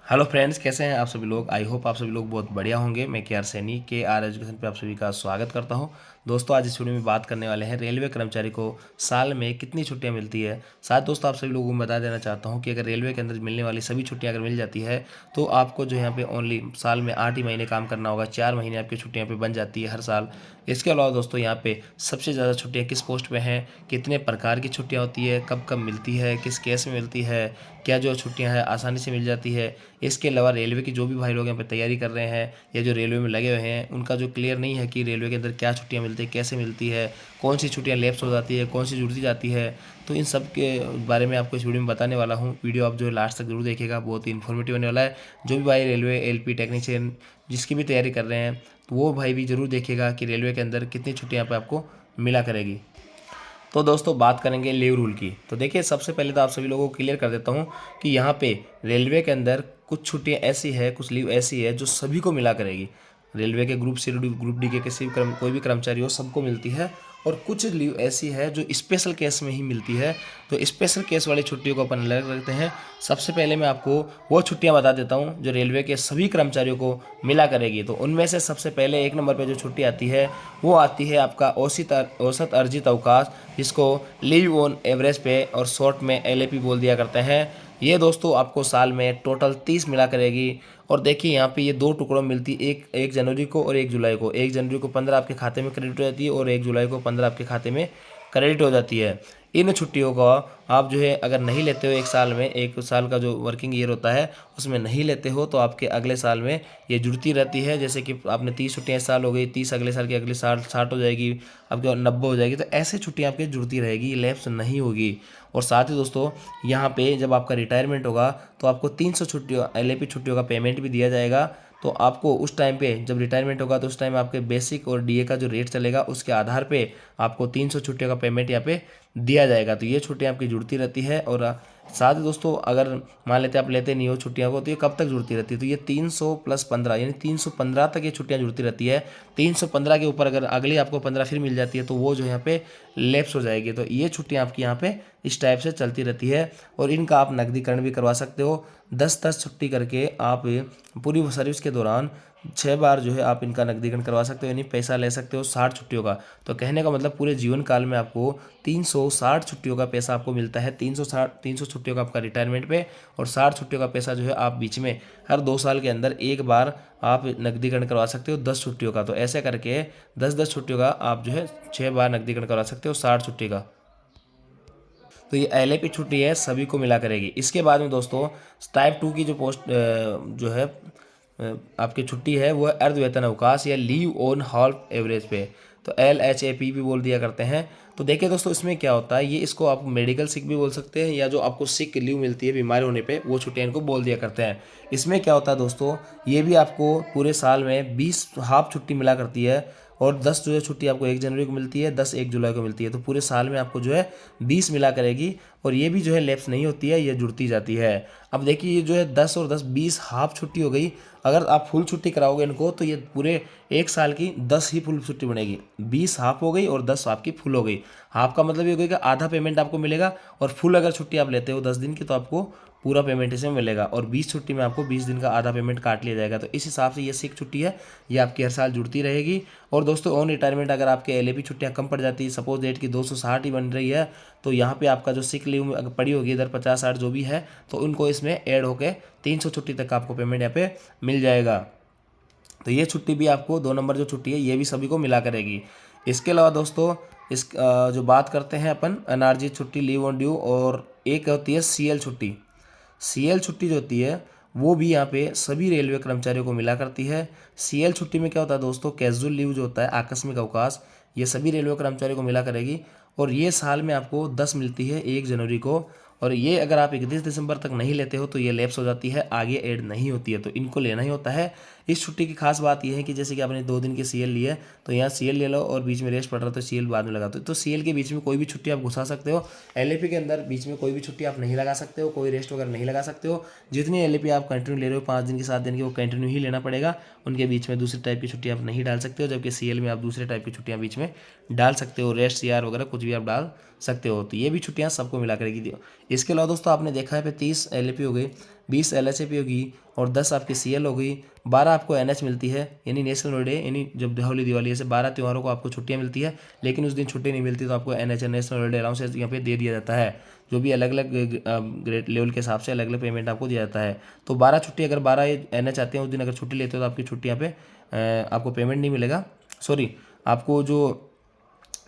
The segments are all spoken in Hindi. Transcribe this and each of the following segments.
हेलो फ्रेंड्स, कैसे हैं आप सभी लोग। आई होप आप सभी लोग बहुत बढ़िया होंगे। मैं के आर सैनी के आर एजुकेशन पे आप सभी का स्वागत करता हूं। दोस्तों, आज इस वीडियो में बात करने वाले हैं रेलवे कर्मचारी को साल में कितनी छुट्टियां मिलती है। साथ दोस्तों, आप सभी लोगों को बता देना चाहता हूं कि अगर रेलवे के अंदर मिलने वाली सभी छुट्टियां अगर मिल जाती है तो आपको जो यहाँ पे ओनली साल में 8 ही महीने काम करना होगा। 4 महीने आपकी छुट्टियाँ पे बन जाती है हर साल। इसके अलावा दोस्तों, यहाँ पे सबसे ज़्यादा छुट्टियाँ किस पोस्ट पे हैं, कितने प्रकार की छुट्टियाँ होती है, कब कब मिलती है, किस केस में मिलती है, क्या जो छुट्टियाँ हैं आसानी से मिल जाती है। इसके अलावा रेलवे की जो भी भाई लोग यहाँ पे तैयारी कर रहे हैं या जो रेलवे में लगे हुए हैं, उनका जो क्लियर नहीं है कि रेलवे के अंदर क्या छुट्टियाँ मिलती है, कैसे मिलती है, कौन सी छुट्टियाँ लैप्स हो जाती है, कौन सी जुड़ती जाती है, तो इन सब के बारे में आपको इस वीडियो में बताने वाला हूँ। वीडियो आप जो है लास्ट तक जरूर देखिएगा, बहुत ही इन्फॉर्मेटिव होने वाला है। जो भी भाई रेलवे एलपी टेक्नीशियन जिसकी भी तैयारी कर रहे हैं, तो वो भाई भी जरूर देखिएगा कि रेलवे के अंदर कितनी छुट्टियाँ पे आपको मिला करेगी। तो दोस्तों, बात करेंगे लीव रूल की। तो देखिए, सबसे पहले तो आप सभी लोगों को क्लियर कर देता हूँ कि यहाँ पे रेलवे के अंदर कुछ छुट्टियाँ ऐसी है, कुछ लीव ऐसी है जो सभी को मिला करेगी। रेलवे के ग्रुप सी, ग्रुप डी के किसी भी कोई भी कर्मचारी हो, सबको मिलती है। और कुछ लीव ऐसी है जो स्पेशल केस में ही मिलती है। तो स्पेशल केस वाली छुट्टियों को अपन अलग रखते हैं। सबसे पहले मैं आपको वो छुट्टियां बता देता हूं जो रेलवे के सभी कर्मचारियों को मिला करेगी। तो उनमें से सबसे पहले एक नंबर पे जो छुट्टी आती है वो आती है आपका औसत अर्जित अवकाश, जिसको लीव ऑन एवरेज पे और शॉर्ट में एलएपी बोल दिया करते हैं। ये दोस्तों आपको साल में टोटल 30 मिला करेगी। और देखिए, यहाँ पे ये दो टुकड़ों में मिलती है, एक जनवरी को और 1 जुलाई को। 1 जनवरी को 15 आपके खाते में क्रेडिट हो जाती है और 1 जुलाई को 15 आपके खाते में क्रेडिट हो जाती है। इन छुट्टियों का आप जो है अगर नहीं लेते हो, एक साल में, एक साल का जो वर्किंग ईयर होता है उसमें नहीं लेते हो, तो आपके अगले साल में ये जुड़ती रहती है। जैसे कि आपने 30 छुट्टियाँ इस साल हो गई, 30 अगले साल की, अगले साल 60 हो जाएगी, आपके 90 हो जाएगी। तो ऐसे छुट्टियाँ आपकी जुड़ती रहेगी, लैप्स नहीं होगी। और साथ ही दोस्तों, यहाँ पे जब आपका रिटायरमेंट होगा तो आपको 300 छुट्टियों एलएपी छुट्टियों का पेमेंट भी दिया जाएगा। तो आपको उस टाइम पे जब रिटायरमेंट होगा तो उस टाइम आपके बेसिक और डीए का जो रेट चलेगा उसके आधार पे आपको 300 छुट्टियों का पेमेंट यहाँ पे दिया जाएगा। तो ये छुट्टियाँ आपकी जुड़ती रहती है। और साथ ही दोस्तों, अगर मान लेते आप लेते नहीं हो छुट्टियाँ को, तो ये कब तक जुड़ती रहती है, तो ये 300 + 15 यानी 315 तक ये छुट्टियाँ जुड़ती रहती है। 315 के ऊपर अगर अगली आपको 15 फिर मिल जाती है तो वो जो यहाँ पे लैप्स हो जाएगी। तो ये छुट्टियाँ आपकी यहाँ पे इस टाइप से चलती रहती है। और इनका आप नकदीकरण भी करवा सकते हो। 10-10 छुट्टी करके आप पूरी सर्विस के दौरान 6 बार जो है आप इनका नकदीकरण करवा सकते हो, यानी पैसा ले सकते हो 60 छुट्टियों का। तो कहने का मतलब पूरे जीवन काल में आपको 360 छुट्टियों का पैसा आपको मिलता है। 300 छुट्टियों का आपका रिटायरमेंट पे और 60 छुट्टियों का पैसा जो है आप बीच में हर 2 साल के अंदर एक बार आप नकदीकरण करवा सकते हो 10 छुट्टियों का। तो ऐसे करके 10-10 छुट्टियों का आप जो है 6 बार नकदीकरण करवा सकते हो 60 छुट्टी का। तो ये एलएपी छुट्टी है, सभी को मिला करेगी। इसके बाद में दोस्तों, टाइप 2 की जो पोस्ट जो है आपकी छुट्टी है वो है अर्ध वेतन अवकाश या लीव ऑन हाल्फ एवरेज पे। तो LHAP भी बोल दिया करते हैं। तो देखिए दोस्तों, इसमें क्या होता है, ये इसको आप मेडिकल सिक भी बोल सकते हैं, या जो आपको सिक लीव मिलती है बीमार होने पे, वो छुट्टियां इनको बोल दिया करते हैं। इसमें क्या होता है दोस्तों, ये भी आपको पूरे साल में 20 हाफ छुट्टी मिला करती है। और 10 जो है छुट्टी आपको 1 जनवरी को मिलती है, 10 1 जुलाई को मिलती है। तो पूरे साल में आपको जो है 20 मिला करेगी। और ये भी जो है लैप्स नहीं होती है, ये जुड़ती जाती है। अब देखिए, ये जो है 10 और 10 20 हाफ छुट्टी हो गई। अगर आप फुल छुट्टी कराओगे इनको तो ये पूरे एक साल की 10 ही फुल छुट्टी बनेगी। 20 हाफ हो गई और 10 आपकी फुल हो गई। हाफ का मतलब ये हो गया कि आधा पेमेंट आपको मिलेगा, और फुल अगर छुट्टी आप लेते हो 10 दिन की तो आपको पूरा पेमेंट इसमें मिलेगा। और 20 छुट्टी में आपको 20 दिन का आधा पेमेंट काट लिया जाएगा। तो इस हिसाब से ये सिक छुट्टी है, ये आपकी हर साल जुड़ती रहेगी। और दोस्तों, ऑन रिटायरमेंट अगर आपके एलएपी छुट्टियां कम पड़ जाती है, सपोज डेट की 260 ही बन रही है, तो यहाँ पे आपका जो सिक लीव अगर पड़ी होगी इधर 50-60 जो भी है, तो उनको इसमें ऐड होकर 300 छुट्टी तक आपको पेमेंट यहाँ पे मिल जाएगा। तो ये छुट्टी भी आपको 2 नंबर जो छुट्टी है ये भी सभी को मिला करेगी। इसके अलावा दोस्तों, जो बात करते हैं अपन अनार्जित छुट्टी, लीव ऑन ड्यू, और एक होती है सीएल छुट्टी। सीएल छुट्टी जो होती है वो भी यहाँ पे सभी रेलवे कर्मचारियों को मिला करती है। सीएल छुट्टी में क्या होता है दोस्तों, कैजुअल लीव जो होता है, आकस्मिक अवकाश, ये सभी रेलवे कर्मचारियों को मिला करेगी। और ये साल में आपको 10 मिलती है 1 जनवरी को। और ये अगर आप 31 दिसंबर तक नहीं लेते हो तो ये लैप्स हो जाती है, आगे ऐड नहीं होती है, तो इनको लेना ही होता है। इस छुट्टी की खास बात यह है कि जैसे कि आपने 2 दिन की सीएल ली है तो यहाँ सीएल ले लो और बीच में रेस्ट पड़ रहा तो सीएल बाद में लगा दो। तो सीएल के बीच में कोई भी छुट्टी आप घुसा सकते हो। एलएपी के अंदर बीच में कोई भी छुट्टी आप नहीं लगा सकते हो, कोई रेस्ट वगैरह नहीं लगा सकते हो। जितनी एलएपी आप कंटिन्यू ले रहे हो 5 दिन की 7 दिन की, वो कंटिन्यू ही लेना पड़ेगा। उनके बीच में दूसरे टाइप की छुट्टी आप नहीं डाल सकते हो, जबकि सीएल में आप दूसरे टाइप की छुट्टियाँ बीच में डाल सकते हो, रेस्ट सीआर वगैरह कुछ भी आप डाल सकते हो। तो ये भी छुट्टियाँ सबको मिला करेगी। इसके अलावा दोस्तों, आपने देखा है पे 30 एलएपी हो गई, 20 LHAP होगी और 10 आपकी CL हो गई, 12 आपको NH मिलती है, यानी नेशनल हॉलीडे, यानी जब होली दिवाली ऐसे 12 त्योहारों को आपको छुट्टियां मिलती है, लेकिन उस दिन छुट्टी नहीं मिलती तो आपको NH नेशनल हॉलीडे अलाउंस यहाँ पे दे दिया जाता है, जो भी अलग अलग ग्रेड लेवल के हिसाब से अलग अलग पेमेंट आपको दिया जाता है। तो 12 छुट्टी, अगर 12 NH आते हैं उस दिन अगर छुट्टी लेते हो तो आपकी छुट्टी यहाँ पे आपको पेमेंट नहीं मिलेगा, सॉरी आपको जो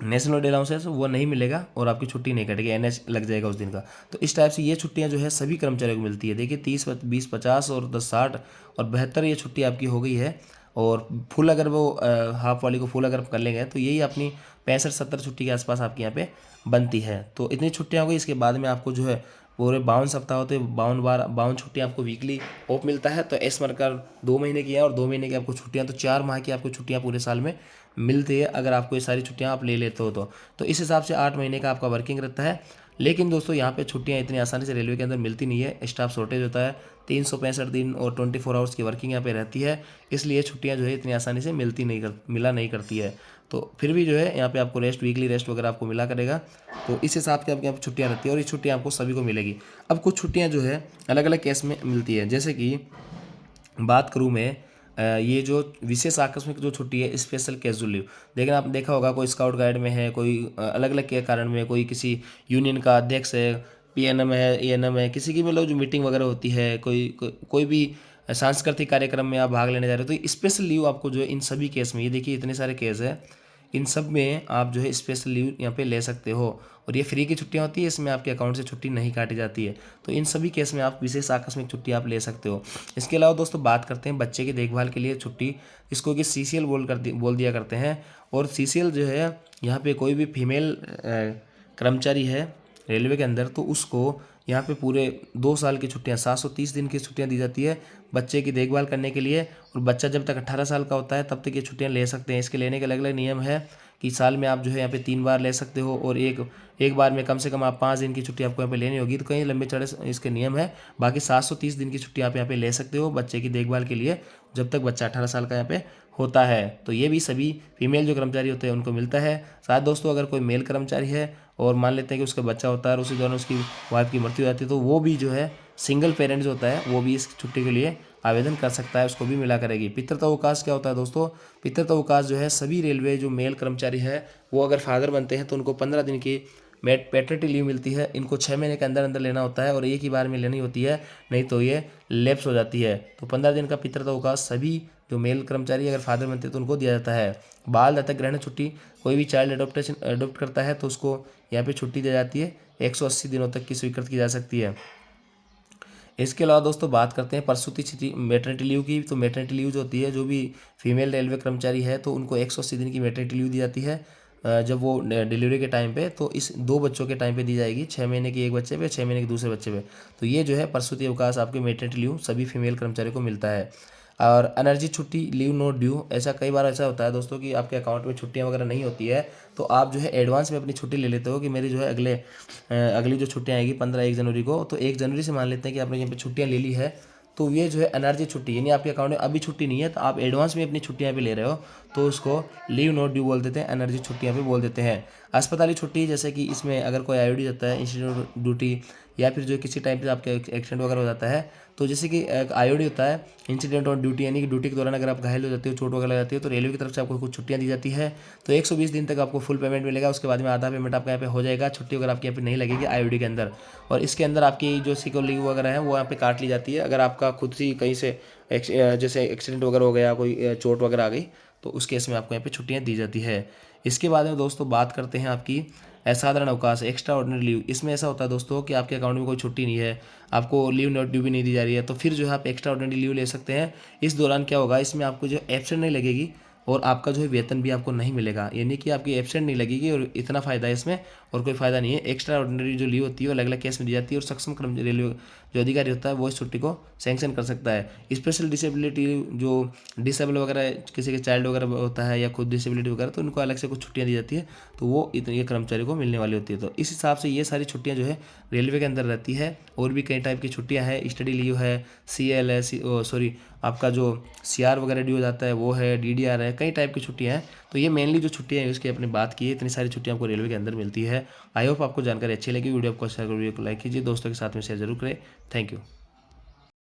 नेशनल हॉलीडे अलाउंस है वो नहीं मिलेगा और आपकी छुट्टी नहीं कटेगी, NH लग जाएगा उस दिन का। तो इस टाइप से ये छुट्टियां जो है सभी कर्मचारियों को मिलती है। देखिए 30, 20, 50 और 10, 60 और 72 ये छुट्टी आपकी हो गई है। और फुल अगर वो हाफ वाली को फुल अगर कर लेंगे तो यही अपनी 65-70 छुट्टी के आसपास आपके यहाँ पे बनती है। तो इतनी छुट्टियाँ हो गई, इसके बाद में आपको जो है पूरे 52 सप्ताह होते हैं, 52 छुट्टियाँ आपको वीकली ऑफ मिलता है। तो इस प्रकार 2 महीने की है और 2 महीने की आपको छुट्टियाँ, तो 4 माह की आपको छुट्टियाँ पूरे साल में मिलती है अगर आपको ये सारी छुट्टियाँ आप ले लेते हो तो इस हिसाब से 8 महीने का आपका वर्किंग रहता है। लेकिन दोस्तों यहाँ पे छुट्टियाँ इतनी आसानी से रेलवे के अंदर मिलती नहीं है, स्टाफ शॉर्टेज होता है, 365 दिन और 24 आवर्स की वर्किंग यहाँ पे रहती है, इसलिए छुट्टियाँ जो है इतनी आसानी से मिला नहीं करती है। तो फिर भी जो है यहाँ पे आपको वीकली रेस्ट वगैरह आपको मिला करेगा, तो इस हिसाब से आपके यहाँ पे छुट्टियाँ रहती है और ये छुट्टियाँ आपको सभी को मिलेगी। अब कुछ छुट्टियाँ जो है अलग अलग केस में मिलती है, जैसे कि बात करूँ मैं ये जो विशेष आकस्मिक जो छुट्टी है, स्पेशल कैजुअल लीव, लेकिन आपने देखा होगा कोई स्काउट गाइड में है, कोई अलग अलग के कारण में, कोई किसी यूनियन का अध्यक्ष है, PNM है, ANM है, किसी की मतलब जो मीटिंग वगैरह होती है, कोई भी सांस्कृतिक कार्यक्रम में आप भाग लेने जा रहे हो, तो स्पेशल लीव आपको जो है इन सभी केस में, ये देखिए इतने सारे केस है, इन सब में आप जो है स्पेशल लीव यहाँ पे ले सकते हो और ये फ्री की छुट्टियाँ होती है, इसमें आपके अकाउंट से छुट्टी नहीं काटी जाती है। तो इन सभी केस में आप विशेष आकस्मिक छुट्टी आप ले सकते हो। इसके अलावा दोस्तों बात करते हैं बच्चे की देखभाल के लिए छुट्टी, इसको कि CCL बोल दिया करते हैं। और CCL जो है यहाँ पे कोई भी फीमेल कर्मचारी है रेलवे के अंदर, तो उसको यहाँ पे पूरे 2 साल की छुट्टियाँ, 730 दिन की छुट्टियाँ दी जाती है बच्चे की देखभाल करने के लिए। और बच्चा जब तक 18 साल का होता है तब तक ये छुट्टियाँ ले सकते हैं। इसके लेने के अलग अलग नियम है कि साल में आप जो है यहाँ पे 3 बार ले सकते हो और एक बार में कम से कम आप 5 दिन की छुट्टी आपको यहाँ पे लेनी होगी। तो कई लंबे चौड़े इसके नियम है, बाकी 730 दिन की छुट्टी आप यहाँ पे ले सकते हो बच्चे की देखभाल के लिए, जब तक बच्चा 18 साल का यहाँ पे होता है। तो ये भी सभी फीमेल जो कर्मचारी होते हैं उनको मिलता है। साथ दोस्तों अगर कोई मेल कर्मचारी है और मान लेते हैं कि उसका बच्चा होता है और उसी दौरान उसकी वाइफ की मृत्यु हो जाती है, तो वो भी जो है सिंगल पेरेंट जो होता है वो भी इस छुट्टी के लिए आवेदन कर सकता है, उसको भी मिला करेगी। पितृत्व अवकाश क्या होता है दोस्तों? पितृत्व अवकाश जो है सभी रेलवे जो मेल कर्मचारी है वो अगर फादर बनते हैं तो उनको 15 दिन की पैटर्निटी लीव मिलती है। इनको 6 महीने के अंदर अंदर लेना होता है और एक ही बार में लेनी होती है, नहीं तो ये लैप्स हो जाती है। तो 15 दिन का पितृत्व अवकाश सभी जो मेल कर्मचारी अगर फादर बनते हैं तो उनको दिया जाता है। बाल दत्तक ग्रहण छुट्टी, कोई भी चाइल्ड अडोप्ट करता है तो उसको यहाँ पे छुट्टी दी जाती है, 180 दिनों तक की स्वीकृत की जा सकती है। इसके अलावा दोस्तों बात करते हैं प्रसूति छुट्टी, मेटर्निटी लीव की। तो मेटर्निटी लीव जो होती है, जो भी फीमेल रेलवे कर्मचारी है तो उनको 180 दिन की मेटर्निटी लीव दी जाती है जब वो डिलीवरी के टाइम पे, तो इस 2 बच्चों के टाइम पे दी जाएगी, 6 महीने की एक बच्चे पे, 6 महीने के दूसरे बच्चे पे। तो ये जो है प्रसूति अवकाश आपके मेटर्निटी लीव सभी फीमेल कर्मचारियों को मिलता है। और एनर्जी छुट्टी, लीव नॉट ड्यू, ऐसा कई बार ऐसा होता है दोस्तों कि आपके अकाउंट में छुट्टियां वगैरह नहीं होती है, तो आप जो है एडवांस में अपनी छुट्टी ले लेते हो कि मेरी जो है अगली जो छुट्टियां आएगी 1 जनवरी को, तो 1 जनवरी से मान लेते हैं कि आपने यहाँ पे छुट्टियां ले ली है, तो ये जो है एनर्जी छुट्टी, यानी आपके अकाउंट में अभी छुट्टी नहीं है तो आप एडवांस में अपनी छुट्टियां पे ले रहे हो, तो उसको लीव नॉट ड्यू बोल देते हैं, एनर्जी छुट्टियां पे बोल देते हैं। अस्पताली छुट्टी, जैसे कि इसमें अगर कोई IOD जाता है, इंस्टीट्यूट ड्यूटी, या फिर जो किसी टाइम पे आपके एक्सीडेंट वगैरह हो जाता है, तो जैसे कि IOD होता है, इंसिडेंट ऑन ड्यूटी, यानी कि ड्यूटी के दौरान अगर आप घायल हो जाते हो, चोट वगैरह लग जाती है, तो रेलवे की तरफ से आपको कुछ छुट्टियां दी जाती है। तो 120 दिन तक आपको फुल पेमेंट मिलेगा, उसके बाद में आधा पेमेंट आपका यहाँ पे हो जाएगा, छुट्टी वगैरह आपकी यहाँ पे नहीं लगेगी IOD के अंदर। और इसके अंदर आपकी जो सिक लीव वगैरह है वो यहाँ पे काट ली जाती है। अगर आपका खुद से कहीं से जैसे एक्सीडेंट वगैरह हो गया, कोई चोट वगैरह आ गई, तो उस केस में आपको यहाँ पे छुट्टियाँ दी जाती है। इसके बाद में दोस्तों बात करते हैं आपकी असाधारण अवकाश, एक्स्ट्रा ऑर्डिनरी लीव। इसमें ऐसा होता है दोस्तों कि आपके अकाउंट में कोई छुट्टी नहीं है, आपको लीव नॉट ड्यू भी नहीं दी जा रही है, तो फिर जो है आप एक्स्ट्रा ऑर्डिनरी लीव ले सकते हैं। इस दौरान क्या होगा, इसमें आपको जो एब्सेंट नहीं लगेगी और आपका जो है वेतन भी आपको नहीं मिलेगा, यानी कि आपकी एब्सेंट नहीं लगेगी, और इतना फ़ायदा है इसमें और कोई फ़ायदा नहीं है। एक्स्ट्रा ऑर्डिनरी जो लीव होती है वो अलग अलग केस में दी जाती है और सक्षम कर्मचारी रेलवे जो अधिकारी होता है वो इस छुट्टी को सैंक्शन कर सकता है। स्पेशल डिसेबिलिटी, जो डिसेबल वगैरह किसी के चाइल्ड वगैरह होता है या खुद डिसेबिलिटी वगैरह, तो उनको अलग से कुछ छुट्टियाँ दी जाती है, तो वो इतनी ये कर्मचारी को मिलने वाली होती है। तो इस हिसाब से ये सारी छुट्टियाँ जो है रेलवे के अंदर रहती है। और भी कई टाइप की छुट्टियाँ हैं, स्टडी लीव है, CL है, सॉरी आपका जो CR वगैरह ड्यू हो जाता है वो है, DDR है, कई टाइप की छुट्टियाँ हैं। तो ये मेनली जो छुट्टियाँ हैं उसकी अपनी बात की है, इतनी सारी छुट्टियाँ आपको रेलवे के अंदर मिलती है। आई होप आपको जानकारी अच्छी लगी। वीडियो आपको अच्छा लगे, वीडियो को लाइक कीजिए, दोस्तों के साथ में शेयर जरूर करें। Thank you.